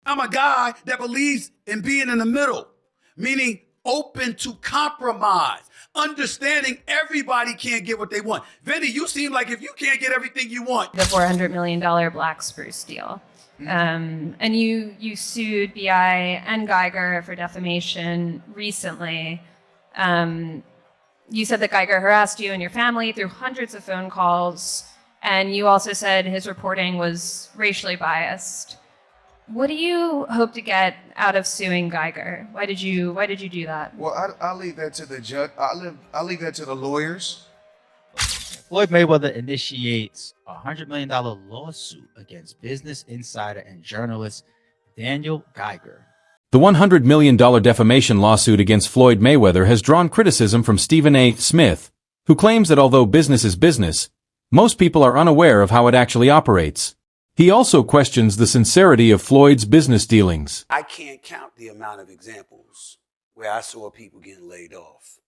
I'm a guy that believes in being in the middle, meaning open to compromise, understanding everybody can't get what they want. Vinny, you seem like if you can't get everything you want. The $400 million black spruce deal. And you sued BI and Geiger for defamation recently. You said that Geiger harassed you and your family through hundreds of phone calls, and you also said his reporting was racially biased. What do you hope to get out of suing Geiger? Why did you do that? Well, I'll leave that to the judge. I'll leave that to the lawyers. Floyd Mayweather initiates a $100 million lawsuit against Business Insider and journalist Daniel Geiger. The $100 million defamation lawsuit against Floyd Mayweather has drawn criticism from Stephen A. Smith, who claims that although business is business, most people are unaware of how it actually operates. He also questions the sincerity of Floyd's business dealings. I can't count the amount of examples where I saw people getting laid off,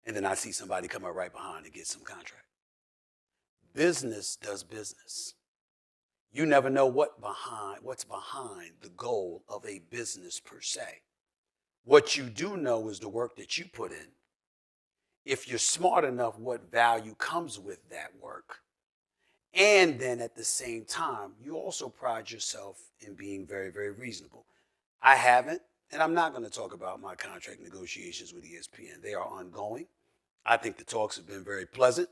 and then I see somebody come up right behind to get some contract. Business does business. You never know what's behind the goal of a business per se. What you do know is the work that you put in. If you're smart enough, what value comes with that work. And then at the same time, you also pride yourself in being very, very reasonable. I haven't, and I'm not going to talk about my contract negotiations with ESPN. They are ongoing. I think the talks have been very pleasant.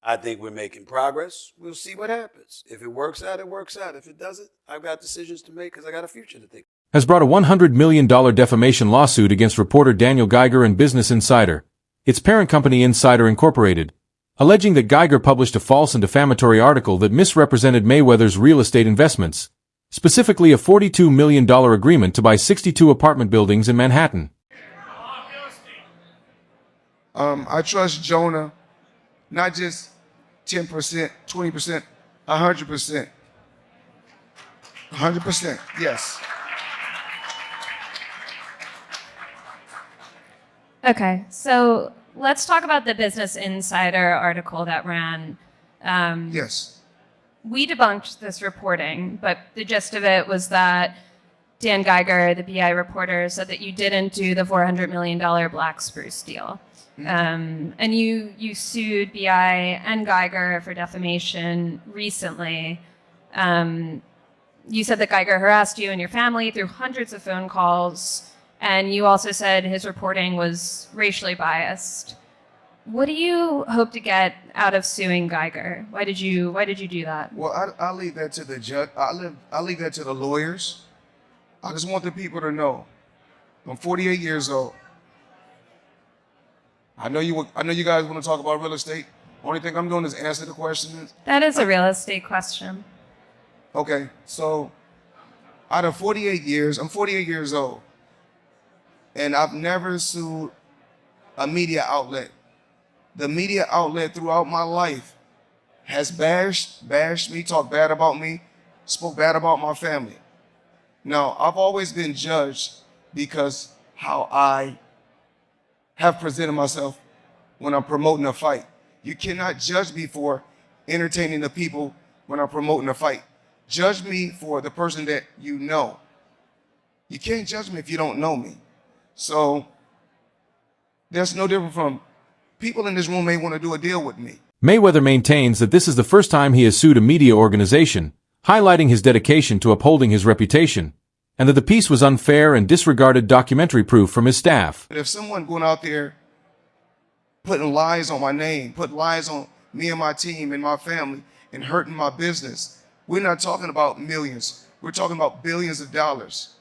I think we're making progress. We'll see what happens. If it works out, it works out. If it doesn't, I've got decisions to make because I got a future to think. Has brought a $100 million defamation lawsuit against reporter Daniel Geiger and Business Insider, its parent company Insider Incorporated, alleging that Geiger published a false and defamatory article that misrepresented Mayweather's real estate investments, specifically a $42 million agreement to buy 62 apartment buildings in Manhattan. I trust Jonah, not just 10%, 20%, 100%. 100%, yes. Okay, so let's talk about the Business Insider article that ran. Yes. We debunked this reporting, but the gist of it was that Dan Geiger, the BI reporter, said that you didn't do the $400 million black spruce deal. And you sued BI and Geiger for defamation recently. You said that Geiger harassed you and your family through hundreds of phone calls, and you also said his reporting was racially biased. What do you hope to get out of suing Geiger? Why did you do that? Well, I'll leave that to the judge. I'll leave that to the lawyers. I just want the people to know, I'm 48 years old. I know you guys want to talk about real estate. Only thing I'm doing is answer the questions. That is a real estate question. Okay, so out of 48 years, I'm 48 years old, and I've never sued a media outlet. The media outlet throughout my life has bashed me, talked bad about me, spoke bad about my family. Now, I've always been judged because how I have presented myself when I'm promoting a fight. You cannot judge me for entertaining the people when I'm promoting a fight. Judge me for the person that you know. You can't judge me if you don't know me. So there's no different from people in this room may want to do a deal with me. Mayweather maintains that this is the first time he has sued a media organization, highlighting his dedication to upholding his reputation, and that the piece was unfair and disregarded documentary proof from his staff. If someone going out there putting lies on my name, putting lies on me and my team and my family and hurting my business, we're not talking about millions. We're talking about billions of dollars.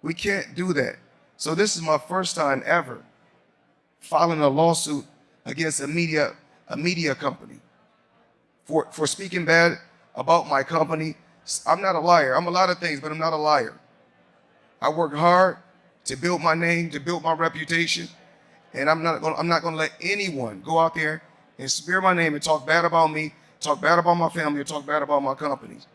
We can't do that. So this is my first time ever filing a lawsuit against a media company for speaking bad about my company. I'm not a liar. I'm a lot of things, but I'm not a liar. I work hard to build my name, to build my reputation, and I'm not going to let anyone go out there and smear my name and talk bad about me, talk bad about my family, or talk bad about my companies.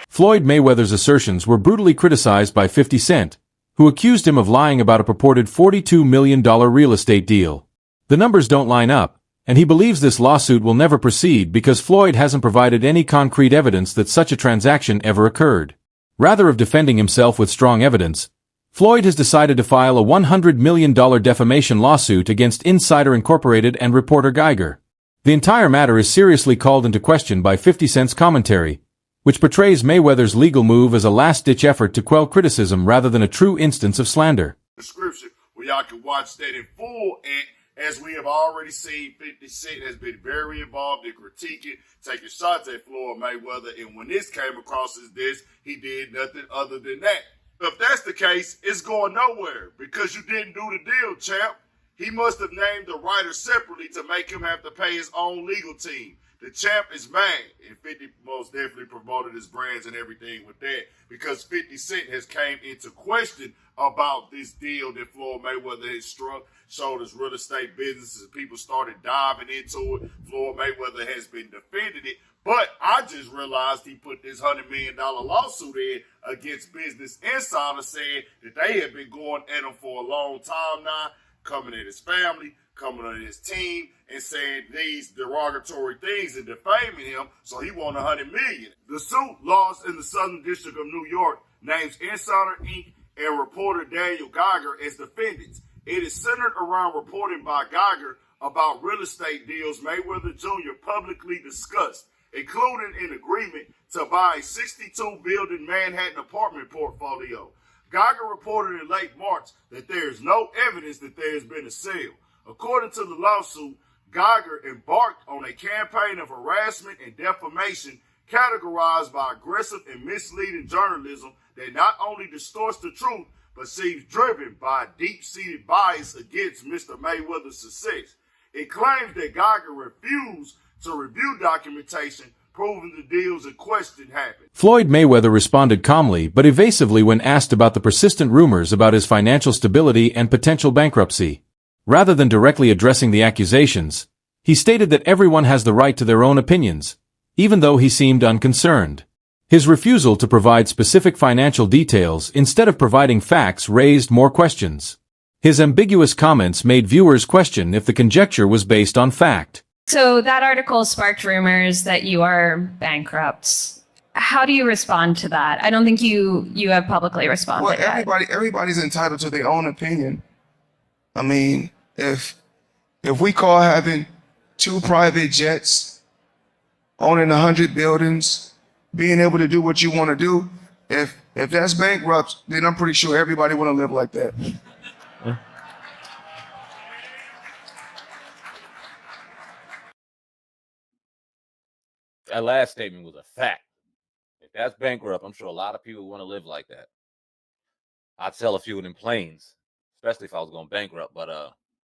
Floyd Mayweather's assertions were brutally criticized by 50 Cent, who accused him of lying about a purported $42 million real estate deal. The numbers don't line up, and he believes this lawsuit will never proceed because Floyd hasn't provided any concrete evidence that such a transaction ever occurred. Rather of defending himself with strong evidence, Floyd has decided to file a $100 million defamation lawsuit against Insider Incorporated and reporter Geiger. The entire matter is seriously called into question by 50 Cent's commentary, which portrays Mayweather's legal move as a last-ditch effort to quell criticism rather than a true instance of slander. Description where y'all can watch that in full, and as we have already seen, 50 Cent has been very involved in critiquing, taking shots at Floyd Mayweather, and when this came across his desk, he did nothing other than that. If that's the case, it's going nowhere because you didn't do the deal, champ. He must have named the writer separately to make him have to pay his own legal team. The champ is mad, and 50 most definitely promoted his brands and everything with that because 50 Cent has came into question about this deal that Floyd Mayweather has struck, showed his real estate businesses. People started diving into it. Floyd Mayweather has been defending it. But I just realized he put this $100 million lawsuit in against Business Insider, saying that they have been going at him for a long time now, coming at his family, coming at his team, and saying these derogatory things and defaming him, so he won $100 million. The suit lost in the Southern District of New York names Insider Inc. and reporter Daniel Geiger as defendants. It is centered around reporting by Geiger about real estate deals Mayweather Jr. publicly discussed, including an agreement to buy a 62-building Manhattan apartment portfolio. Geiger reported in late March that there is no evidence that there has been a sale. According to the lawsuit, Geiger embarked on a campaign of harassment and defamation categorized by aggressive and misleading journalism that not only distorts the truth, but seems driven by a deep-seated bias against Mr. Mayweather's success. It claims that Geiger refused to review documentation proving the deals in question happened. Floyd Mayweather responded calmly but evasively when asked about the persistent rumors about his financial stability and potential bankruptcy. Rather than directly addressing the accusations, he stated that everyone has the right to their own opinions, even though he seemed unconcerned. His refusal to provide specific financial details instead of providing facts raised more questions. His ambiguous comments made viewers question if the conjecture was based on fact. So that article sparked rumors that you are bankrupt. How do you respond to that? I don't think you have publicly responded Well, yet. everybody's entitled to their own opinion. I mean, if we call having 2 private jets, owning 100 buildings, being able to do what you want to do, if that's bankrupt, then I'm pretty sure everybody want to live like that. That last statement was a fact. If that's bankrupt, I'm sure a lot of people want to live like that. I'd sell a few of them planes, especially if I was going bankrupt. But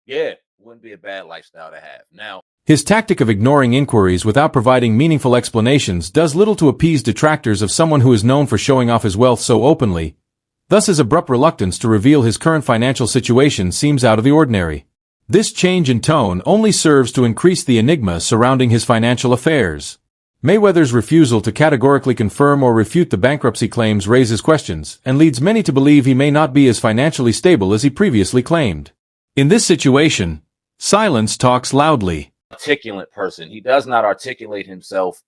yeah, wouldn't be a bad lifestyle to have. Now, his tactic of ignoring inquiries without providing meaningful explanations does little to appease detractors of someone who is known for showing off his wealth so openly. Thus his abrupt reluctance to reveal his current financial situation seems out of the ordinary. This change in tone only serves to increase the enigma surrounding his financial affairs. Mayweather's refusal to categorically confirm or refute the bankruptcy claims raises questions and leads many to believe he may not be as financially stable as he previously claimed. In this situation, silence talks loudly. articulate person. He does not articulate himself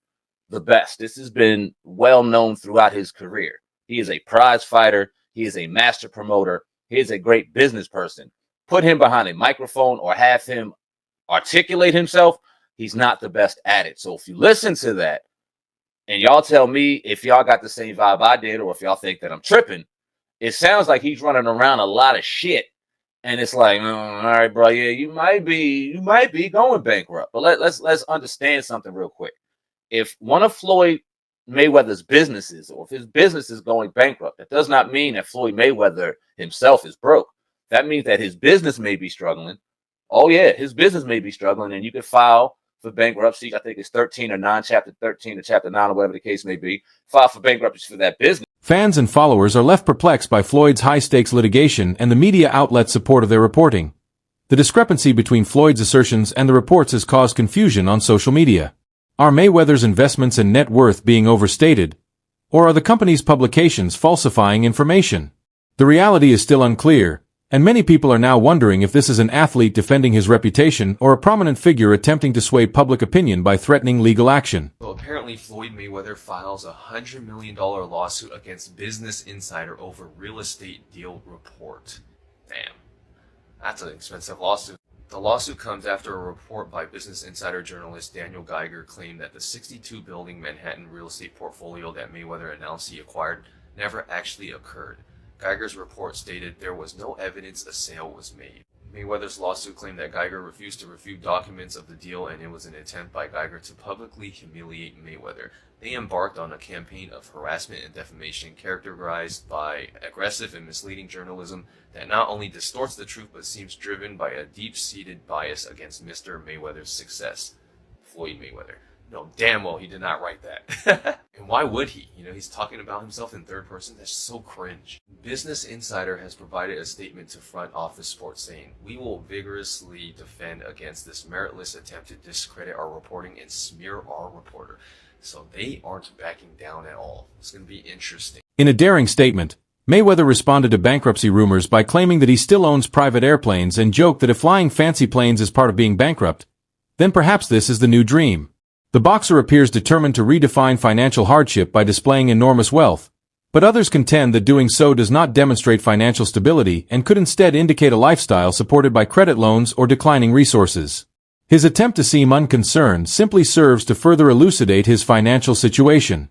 the best. This has been well known throughout his career. He is a prize fighter. He is a master promoter. He is a great business person. Put him behind a microphone or have him articulate himself, he's not the best at it. So if you listen to that and y'all tell me if y'all got the same vibe I did or if y'all think that I'm tripping, it sounds like he's running around a lot of shit. And it's like, all right, bro, yeah, you might be going bankrupt. But let's understand something real quick. If one of Floyd Mayweather's businesses, or if his business is going bankrupt, that does not mean that Floyd Mayweather himself is broke. That means that his business may be struggling. Oh yeah, his business may be struggling, and you could file for bankruptcy. I think it's 13 or 9, chapter 13 or chapter 9, or whatever the case may be. File for bankruptcy for that business. Fans and followers are left perplexed by Floyd's high-stakes litigation and the media outlet's support of their reporting. The discrepancy between Floyd's assertions and the reports has caused confusion on social media. Are Mayweather's investments and net worth being overstated? Or are the company's publications falsifying information? The reality is still unclear, and many people are now wondering if this is an athlete defending his reputation or a prominent figure attempting to sway public opinion by threatening legal action. So apparently Floyd Mayweather files a $100 million lawsuit against Business Insider over real estate deal report. Damn. That's an expensive lawsuit. The lawsuit comes after a report by Business Insider journalist Daniel Geiger claimed that the 62-building Manhattan real estate portfolio that Mayweather announced he acquired never actually occurred. Geiger's report stated there was no evidence a sale was made. Mayweather's lawsuit claimed that Geiger refused to review documents of the deal, and it was an attempt by Geiger to publicly humiliate Mayweather. They embarked on a campaign of harassment and defamation characterized by aggressive and misleading journalism that not only distorts the truth but seems driven by a deep-seated bias against Mr. Mayweather's success. Floyd Mayweather. No, damn well he did not write that. And why would he? He's talking about himself in third person. That's so cringe. Business Insider has provided a statement to Front Office Sports saying, "We will vigorously defend against this meritless attempt to discredit our reporting and smear our reporter." So they aren't backing down at all. It's going to be interesting. In a daring statement, Mayweather responded to bankruptcy rumors by claiming that he still owns private airplanes and joked that if flying fancy planes is part of being bankrupt, then perhaps this is the new dream. The boxer appears determined to redefine financial hardship by displaying enormous wealth, but others contend that doing so does not demonstrate financial stability and could instead indicate a lifestyle supported by credit loans or declining resources. His attempt to seem unconcerned simply serves to further elucidate his financial situation.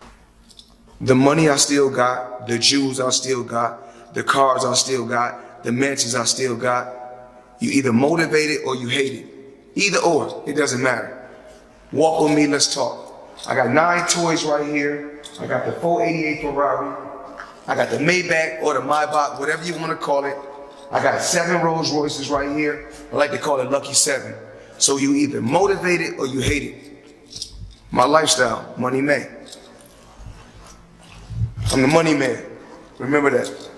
The money I still got, the jewels I still got, the cars I still got, the mansions I still got. You either motivate it or you hate it. Either or, it doesn't matter. Walk with me, let's talk. I got 9 toys right here. I got the 488 Ferrari. I got the Maybach or the Maybach, whatever you want to call it. I got 7 Rolls Royces right here. I like to call it Lucky 7. So you either motivate it or you hate it. My lifestyle, money man. I'm the money man. Remember that.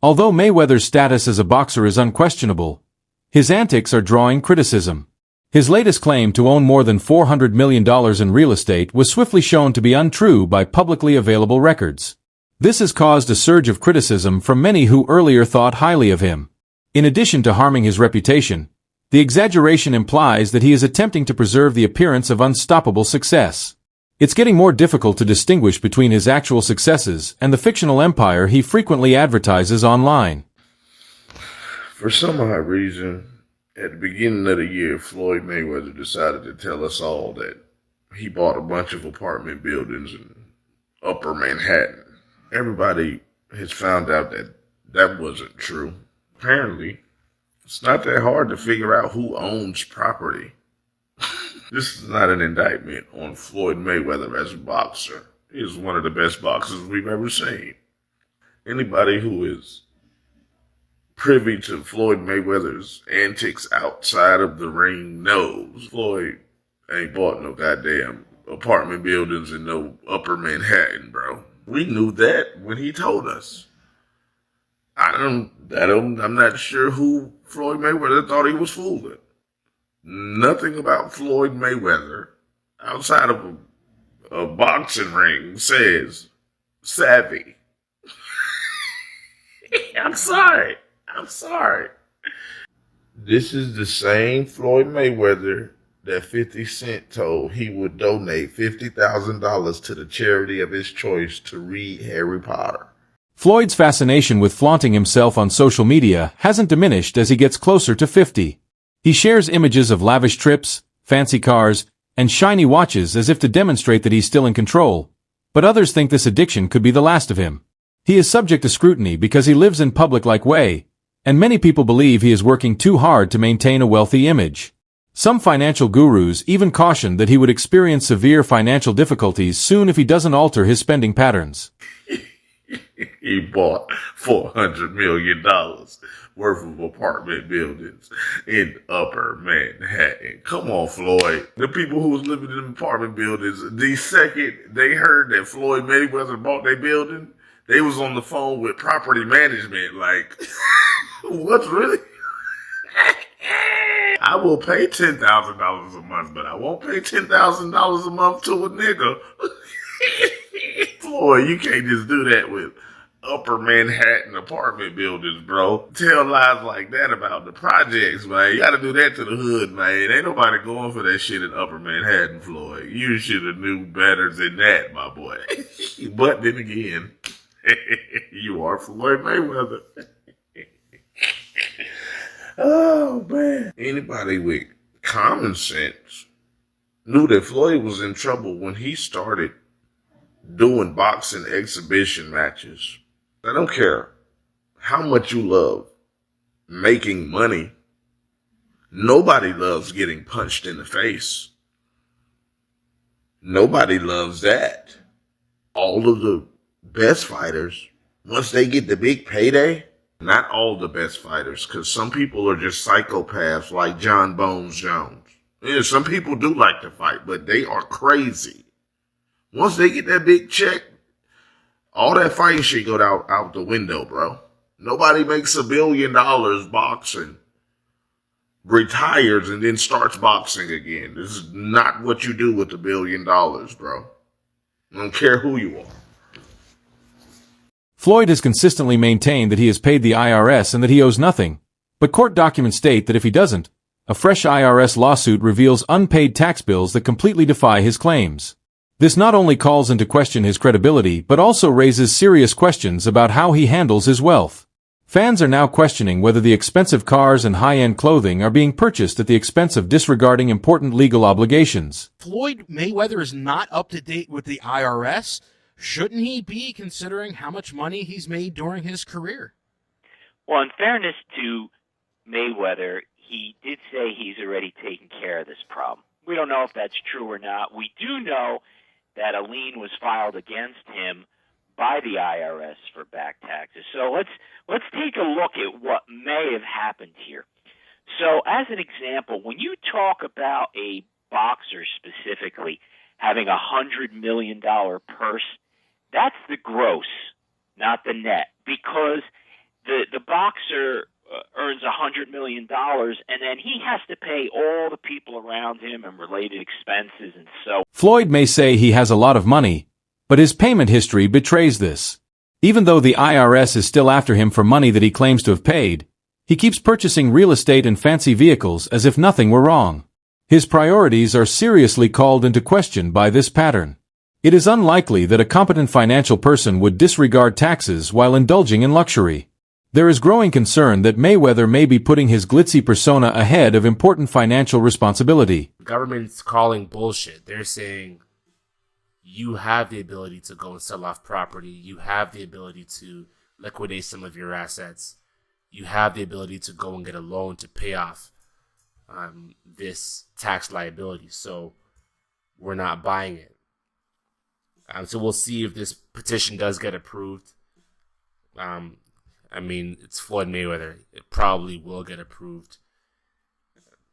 Although Mayweather's status as a boxer is unquestionable, his antics are drawing criticism. His latest claim to own more than $400 million in real estate was swiftly shown to be untrue by publicly available records. This has caused a surge of criticism from many who earlier thought highly of him. In addition to harming his reputation, the exaggeration implies that he is attempting to preserve the appearance of unstoppable success. It's getting more difficult to distinguish between his actual successes and the fictional empire he frequently advertises online. For some odd reason, at the beginning of the year, Floyd Mayweather decided to tell us all that he bought a bunch of apartment buildings in Upper Manhattan. Everybody has found out that that wasn't true. Apparently, it's not that hard to figure out who owns property. This is not an indictment on Floyd Mayweather as a boxer. He is one of the best boxers we've ever seen. Anybody who is privy to Floyd Mayweather's antics outside of the ring knows Floyd ain't bought no goddamn apartment buildings in no Upper Manhattan, bro. We knew that when he told us. I'm not sure who Floyd Mayweather thought he was fooling. Nothing about Floyd Mayweather outside of a boxing ring says savvy. I'm sorry. This is the same Floyd Mayweather that 50 Cent told he would donate $50,000 to the charity of his choice to read Harry Potter. Floyd's fascination with flaunting himself on social media hasn't diminished as he gets closer to 50. He shares images of lavish trips, fancy cars, and shiny watches as if to demonstrate that he's still in control, but others think this addiction could be the last of him. He is subject to scrutiny because he lives in public like way, and many people believe he is working too hard to maintain a wealthy image. Some financial gurus even cautioned that he would experience severe financial difficulties soon if he doesn't alter his spending patterns. He bought $400 million worth of apartment buildings in Upper Manhattan. Come on, Floyd. The people who was living in apartment buildings, the second they heard that Floyd Mayweather bought their building, they was on the phone with property management like, what's really? I will pay $10,000 a month, but I won't pay $10,000 a month to a nigga. Floyd, you can't just do that with upper Manhattan apartment buildings, bro. Tell lies like that about the projects, man. You gotta do that to the hood, man. Ain't nobody going for that shit in upper Manhattan, Floyd. You should have knew better than that, my boy. But then again, you are Floyd Mayweather. Oh, man. Anybody with common sense knew that Floyd was in trouble when he started doing boxing exhibition matches. I don't care how much you love making money. Nobody loves getting punched in the face. Nobody loves that. All of the best fighters, once they get the big payday, not all the best fighters, because some people are just psychopaths like John Bones Jones. Yeah, some people do like to fight, but they are crazy. Once they get that big check, all that fighting shit go out the window, bro. Nobody makes $1 billion boxing, retires, and then starts boxing again. This is not what you do with $1 billion, bro. I don't care who you are. Floyd has consistently maintained that he has paid the IRS and that he owes nothing. But court documents state that if he doesn't, a fresh IRS lawsuit reveals unpaid tax bills that completely defy his claims. This not only calls into question his credibility, but also raises serious questions about how he handles his wealth. Fans are now questioning whether the expensive cars and high-end clothing are being purchased at the expense of disregarding important legal obligations. Floyd Mayweather is not up to date with the IRS. Shouldn't he be, considering how much money he's made during his career? Well, in fairness to Mayweather, he did say he's already taken care of this problem. We don't know if that's true or not. We do know that a lien was filed against him by the IRS for back taxes. So let's take a look at what may have happened here. So as an example, when you talk about a boxer specifically having $100 million purse, that's the gross, not the net, because the boxer earns $100 million, and then he has to pay all the people around him and related expenses and so. Floyd may say he has a lot of money, but his payment history betrays this. Even though the IRS is still after him for money that he claims to have paid, he keeps purchasing real estate and fancy vehicles as if nothing were wrong. His priorities are seriously called into question by this pattern. It is unlikely that a competent financial person would disregard taxes while indulging in luxury. There is growing concern that Mayweather may be putting his glitzy persona ahead of important financial responsibility. The government's calling bullshit. They're saying you have the ability to go and sell off property. You have the ability to liquidate some of your assets. You have the ability to go and get a loan to pay off this tax liability. So we're not buying it. So we'll see if this petition does get approved. I mean, it's Floyd Mayweather. It probably will get approved.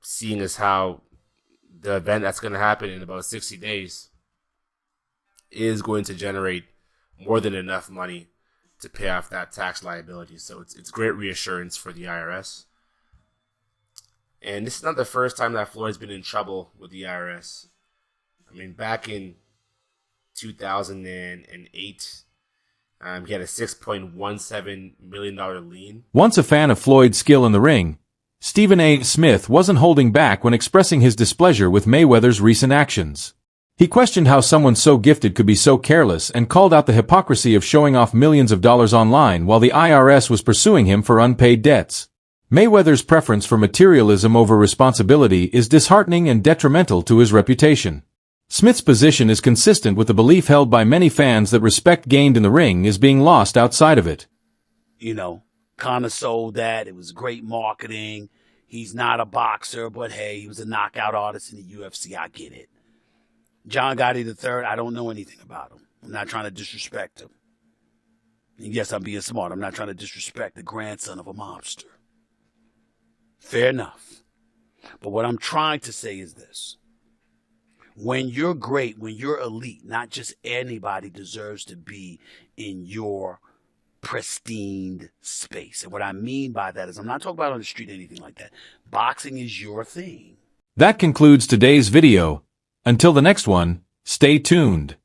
Seeing as how the event that's going to happen in about 60 days is going to generate more than enough money to pay off that tax liability. So it's great reassurance for the IRS. And this is not the first time that Floyd's been in trouble with the IRS. I mean, back in 2008, he had a $6.17 million lien. Once a fan of Floyd's skill in the ring, Stephen A. Smith wasn't holding back when expressing his displeasure with Mayweather's recent actions. He questioned how someone so gifted could be so careless and called out the hypocrisy of showing off millions of dollars online while the IRS was pursuing him for unpaid debts. Mayweather's preference for materialism over responsibility is disheartening and detrimental to his reputation. Smith's position is consistent with the belief held by many fans that respect gained in the ring is being lost outside of it. You know, kind of sold that. It was great marketing. He's not a boxer, but hey, he was a knockout artist in the UFC. I get it. John Gotti III, I don't know anything about him. I'm not trying to disrespect him. And yes, I'm being smart. I'm not trying to disrespect the grandson of a mobster. Fair enough. But what I'm trying to say is this. When you're great, when you're elite, not just anybody deserves to be in your pristine space. And what I mean by that is I'm not talking about on the street or anything like that. Boxing is your thing. That concludes today's video. Until the next one, stay tuned.